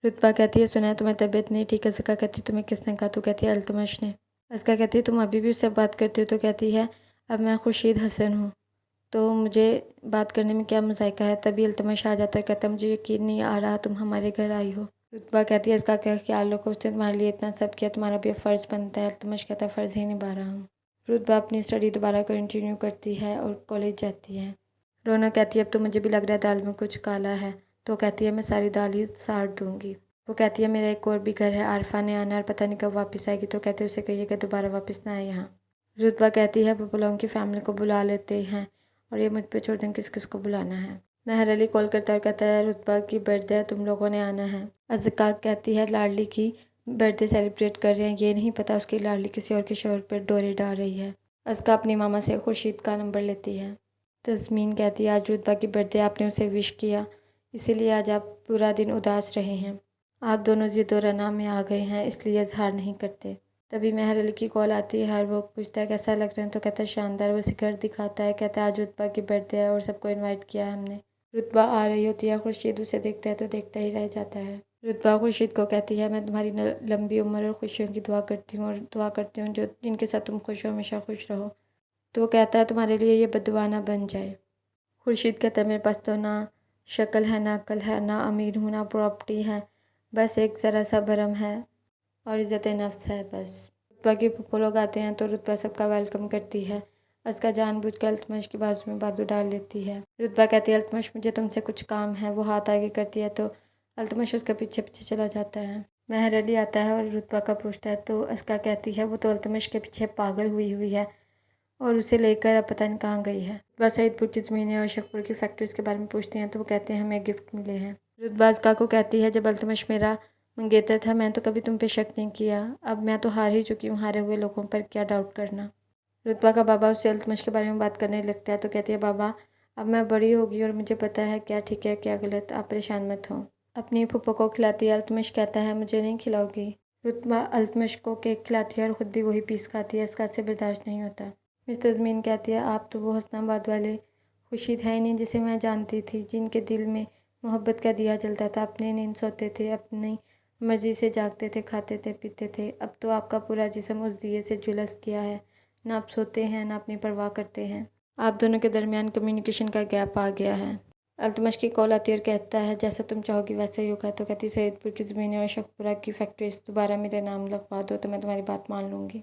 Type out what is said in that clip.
रुतबा कहती है सुना है तुम्हें तबीयत नहीं ठीक है। ज़का कहती है तुम्हें किसने कहा? तो कहती है अल्तमश ने। अस्का कहती है तुम अभी भी उससे बात करती हो? तो कहती है अब मैं खुर्शीद हसन हूँ तो मुझे बात करने में क्या मज़ायका है। तभी अल्तमश आ जाता है, कहता है मुझे यकीन नहीं आ रहा तुम हमारे घर आई हो। रुतबा कहती है इसका क्या ख्याल रखो, उसने तुम्हारे लिए इतना सब किया, तुम्हारा भी फ़र्ज़ बनता है। अल्तमश कहता है फ़र्ज़ ही निभा रहा हूँ। रुतबा अपनी स्टडी दोबारा कंटिन्यू करती है और कॉलेज जाती है। रोना कहती है अब तो मुझे भी लग रहा है दाल में कुछ काला है। तो कहती है मैं सारी दाल ही साड़ दूँगी। वो कहती है मेरा एक और भी घर है, आरफा ने आना है और पता नहीं कब वापस आएगी। तो कहते उसे कहिए कि दोबारा वापस ना आए यहाँ। रुतबा कहती है पपुलों की फ़ैमिली को बुला लेते हैं और ये मुझ पे छोड़ दें किस किस को बुलाना है। महर अली कॉल करता है और कहता है रुतबा की बर्थडे है, तुम लोगों ने आना है। अज़का कहती है लाडली की बर्थडे सेलिब्रेट कर रहे हैं, ये नहीं पता उसकी लाडली किसी और के शोर पर डोरे डाल रही है। अज़का अपनी मामा से खुर्शीद का नंबर लेती है। तस्मीन कहती है आज रुतबा की बर्थडे, आपने उसे विश किया इसीलिए आज आप पूरा दिन उदास रहे हैं। आप दोनों ज़िद और रना में आ गए हैं इसलिए इजहार नहीं करते। तभी महर अली की कॉल आती है और वो पूछता है कैसा लग रहा है। तो कहता है शानदार। वो उसे घर दिखाता है, कहता है आज रुतबा की बर्थडे है और सबको इनवाइट किया है हमने। रुतबा आ रही होती है, खुर्शीद उसे देखता है तो देखता ही रह जाता है। रुतबा खुर्शीद को कहती है मैं तुम्हारी लंबी उम्र और खुशियों की दुआ करती हूँ और दुआ करती हूँ जो जिनके साथ तुम खुश हो हमेशा खुश रहो। तो वो कहता है तुम्हारे लिए ये बददुआ ना बन जाए। खुर्शीद कहता है मेरे पास तो ना शक्ल है ना अक्ल है, ना अमीर हूँ ना प्रॉपर्टी है, बस एक ज़रा सा भरम है और इज़्ज़त नफ्स है बस। रुतबा के फूफो लोग आते हैं तो रुतबा सबका वेलकम करती है। अस्का जानबूझकर अल्तमश की बाजू में बाजू डाल लेती है। रुतबा कहती है अल्तमश मुझे तुमसे कुछ काम है। वो हाथ आगे करती है तो अल्तमश उसके पीछे पीछे चला जाता है। महर अली आता है और रुतबा का पूछता है तो अस्का कहती है वो तो अल्तमश के पीछे पागल हुई हुई है और उसे लेकर अब पता नहीं कहाँ गई है। रुतबा सईदपुर की ज़मीनें और शखपुर की फैक्ट्रीज़ के बारे में पूछते हैं तो वो कहते हैं हमें गिफ्ट मिले हैं। रुतबा अस्का को कहती है जब अल्तमश मेरा मंगेतर था मैं तो कभी तुम पे शक नहीं किया, अब मैं तो हार ही चुकी हूँ, हारे हुए लोगों पर क्या डाउट करना। रुतबा का बाबा उससे अल्तमश के बारे में बात करने लगता है तो कहती है बाबा अब मैं बड़ी होगी और मुझे पता है क्या ठीक है क्या गलत, आप परेशान मत हो। अपनी फूफो को खिलाती है। अल्तमश कहता है मुझे नहीं खिलाओगी। रुतबा अल्तमश को केक खिलाती है और ख़ुद भी वही पीस खाती है। इसका से बर्दाश्त नहीं होता। मिस तज़मीन कहती है आप तो वो हसनाबाद वाले खुर्शीद है ही नहीं जिसे मैं जानती थी, जिनके दिल में मोहब्बत का दिया जलता था। अपनी नींद सोते थे, अपनी मर्ज़ी से जागते थे, खाते थे पीते थे। अब तो आपका पूरा जिस्म उस दिए से झुलस गया है, ना आप सोते हैं ना अपनी परवाह करते हैं। आप दोनों के दरमियान कम्युनिकेशन का गैप आ गया है। अल्तमश की कॉल आती है और कहता है जैसा तुम चाहोगी वैसा ही होगा। तो कहती सईदपुर की ज़मीनें और शखपुरा की फैक्ट्रीज दोबारा मेरे नाम लगवा दो तो मैं तुम्हारी बात मान लूँगी।